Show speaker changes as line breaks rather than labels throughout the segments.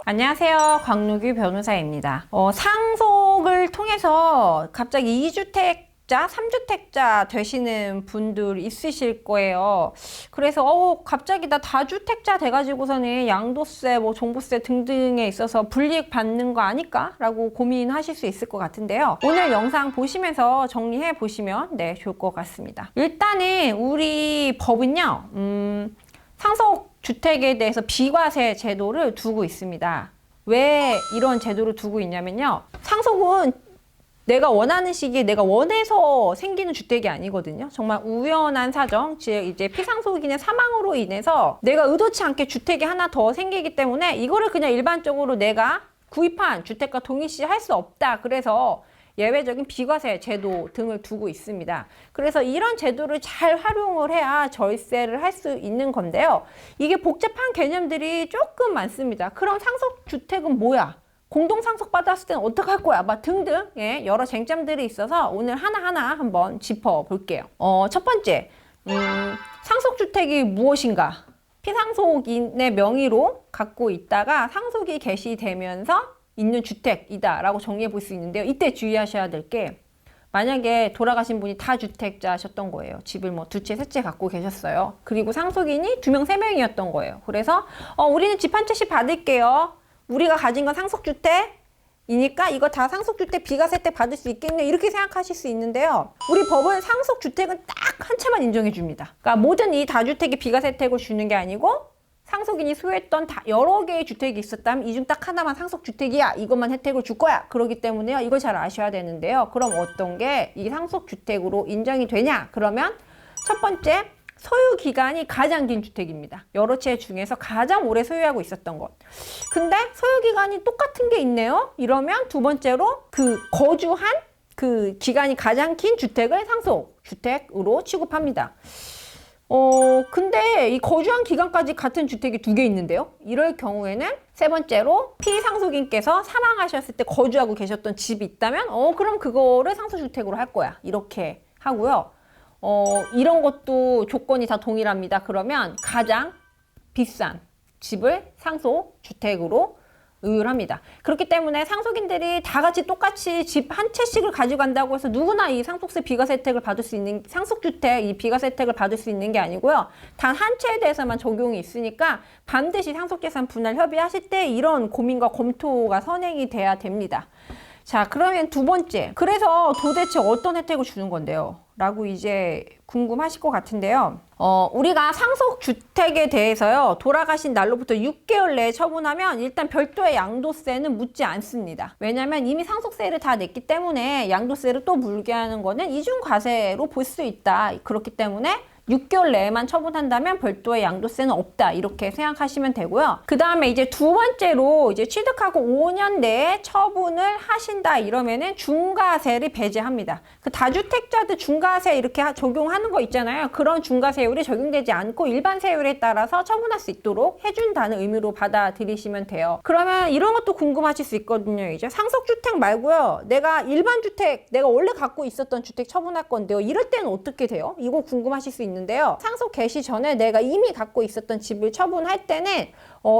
안녕하세요. 광누규 변호사입니다. 상속을 통해서 갑자기 2주택자, 3주택자 되시는 분들 있으실 거예요. 그래서 갑자기 나 다주택자 돼가지고서는 양도세, 종부세 등등에 있어서 불이익 받는 거 아닐까? 라고 고민하실 수 있을 것 같은데요. 오늘 영상 보시면서 정리해 보시면 좋을 것 같습니다. 일단은 우리 법은요, 상속주택에 대해서 비과세 제도를 두고 있습니다. 왜 이런 제도를 두고 있냐면요. 상속은 내가 원하는 시기에 내가 원해서 생기는 주택이 아니거든요. 정말 우연한 사정, 즉 이제 피상속인의 사망으로 인해서 내가 의도치 않게 주택이 하나 더 생기기 때문에 이거를 그냥 일반적으로 내가 구입한 주택과 동일시 할 수 없다. 그래서 예외적인 비과세 제도 등을 두고 있습니다. 그래서 이런 제도를 잘 활용을 해야 절세를 할 수 있는 건데요. 이게 복잡한 개념들이 조금 많습니다. 그럼 상속주택은 뭐야? 공동상속 받았을 때는 어떻게 할 거야? 등등 여러 쟁점들이 있어서 오늘 하나하나 한번 짚어볼게요. 첫 번째, 상속주택이 무엇인가? 피상속인의 명의로 갖고 있다가 상속이 개시되면서 있는 주택이다 라고 정리해 볼 수 있는데요. 이때 주의하셔야 될 게, 만약에 돌아가신 분이 다주택자셨던 거예요. 집을 두 채, 세 채 갖고 계셨어요. 그리고 상속인이 2명, 3명이었던 거예요. 그래서 우리는 집 한 채씩 받을게요. 우리가 가진 건 상속주택이니까 이거 다 상속주택 비과세 혜택 받을 수 있겠네, 이렇게 생각하실 수 있는데요. 우리 법은 상속주택은 딱 한 채만 인정해 줍니다. 그러니까 모든 이 다주택의 비과세 혜택을 주는 게 아니고, 상속인이 소유했던 여러 개의 주택이 있었다면 이 중 딱 하나만 상속주택이야, 이것만 혜택을 줄 거야. 그렇기 때문에요, 이걸 잘 아셔야 되는데요. 그럼 어떤 게 이 상속주택으로 인정이 되냐? 그러면 첫 번째, 소유기간이 가장 긴 주택입니다. 여러 채 중에서 가장 오래 소유하고 있었던 것. 근데 소유기간이 똑같은 게 있네요. 이러면 두 번째로 거주한 기간이 가장 긴 주택을 상속주택으로 취급합니다. 근데 이 거주한 기간까지 같은 주택이 2개 있는데요. 이럴 경우에는 세 번째로 피상속인께서 사망하셨을 때 거주하고 계셨던 집이 있다면 그럼 그거를 상속주택으로 할 거야. 이렇게 하고요. 이런 것도 조건이 다 동일합니다. 그러면 가장 비싼 집을 상속주택으로 의율합니다. 그렇기 때문에 상속인들이 다 같이 똑같이 집 한 채씩을 가져간다고 해서 누구나 이 상속세 비과세 혜택을 받을 수 있는, 상속주택 이 비과세 혜택을 받을 수 있는 게 아니고요. 단 한 채에 대해서만 적용이 있으니까 반드시 상속재산 분할 협의하실 때 이런 고민과 검토가 선행이 돼야 됩니다. 자, 그러면 두 번째, 그래서 도대체 어떤 혜택을 주는 건데요? 라고 이제 궁금하실 것 같은데요. 우리가 상속주택에 대해서요, 돌아가신 날로부터 6개월 내에 처분하면 일단 별도의 양도세는 묻지 않습니다. 왜냐면 이미 상속세를 다 냈기 때문에 양도세를 또 물게 하는 거는 이중과세로 볼 수 있다. 그렇기 때문에 6개월 내에만 처분한다면 별도의 양도세는 없다, 이렇게 생각하시면 되고요. 그 다음에 이제 두 번째로 이제 취득하고 5년 내에 처분을 하신다 이러면은 중과세를 배제합니다. 다주택자들 중과세 이렇게 적용하는 거 있잖아요. 그런 중과세율이 적용되지 않고 일반 세율에 따라서 처분할 수 있도록 해준다는 의미로 받아들이시면 돼요. 그러면 이런 것도 궁금하실 수 있거든요. 이제 상속주택 말고요, 내가 일반 주택, 내가 원래 갖고 있었던 주택 처분할 건데요, 이럴 때는 어떻게 돼요? 이거 궁금하실 수 있는데요. 상속 개시 전에 내가 이미 갖고 있었던 집을 처분할 때는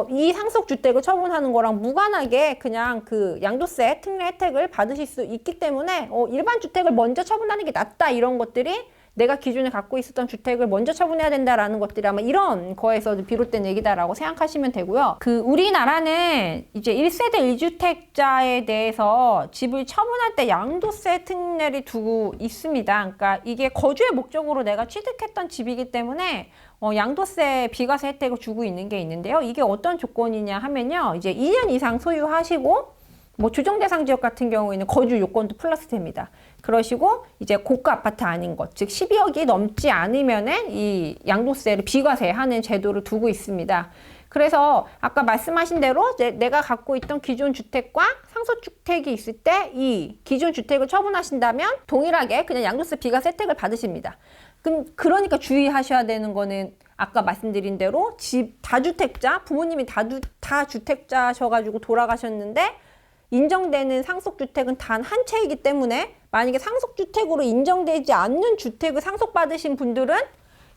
이 상속주택을 처분하는 거랑 무관하게 그냥 양도세 특례 혜택을 받으실 수 있기 때문에 일반 주택을 먼저 처분하는 게 낫다, 이런 것들이 내가 기존에 갖고 있었던 주택을 먼저 처분해야 된다라는 것들이 아마 이런 거에서 비롯된 얘기다라고 생각하시면 되고요. 우리나라는 이제 1세대 1주택자에 대해서 집을 처분할 때 양도세 특례를 두고 있습니다. 그러니까 이게 거주의 목적으로 내가 취득했던 집이기 때문에 양도세 비과세 혜택을 주고 있는 게 있는데요. 이게 어떤 조건이냐 하면요, 이제 2년 이상 소유하시고 조정대상 지역 같은 경우에는 거주 요건도 플러스 됩니다. 그러시고 이제 고가 아파트 아닌 것, 즉 12억이 넘지 않으면은 이 양도세를 비과세하는 제도를 두고 있습니다. 그래서 아까 말씀하신 대로 내가 갖고 있던 기존 주택과 상속주택이 있을 때 이 기존 주택을 처분하신다면 동일하게 그냥 양도세 비과세 혜택을 받으십니다. 그러니까 주의하셔야 되는 거는 아까 말씀드린 대로 다주택자, 부모님이 다주택자셔가지고 돌아가셨는데 인정되는 상속주택은 단 한 채이기 때문에 만약에 상속주택으로 인정되지 않는 주택을 상속받으신 분들은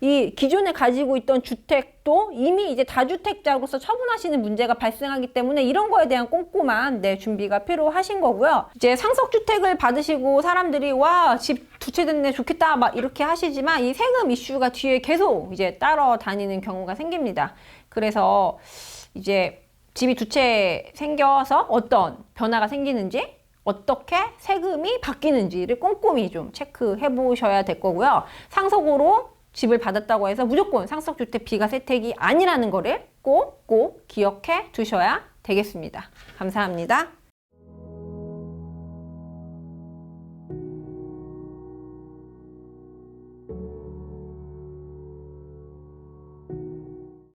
이 기존에 가지고 있던 주택도 이미 이제 다주택자로서 처분하시는 문제가 발생하기 때문에 이런 거에 대한 꼼꼼한 준비가 필요하신 거고요. 이제 상속주택을 받으시고 사람들이 와, 집 두 채 됐네 좋겠다 막 이렇게 하시지만 이 세금 이슈가 뒤에 계속 이제 따라다니는 경우가 생깁니다. 그래서 이제 집이 두 채 생겨서 어떤 변화가 생기는지, 어떻게 세금이 바뀌는지를 꼼꼼히 좀 체크해 보셔야 될 거고요. 상속으로 집을 받았다고 해서 무조건 상속주택 비과세택이 아니라는 거를 꼭 기억해 두셔야 되겠습니다. 감사합니다.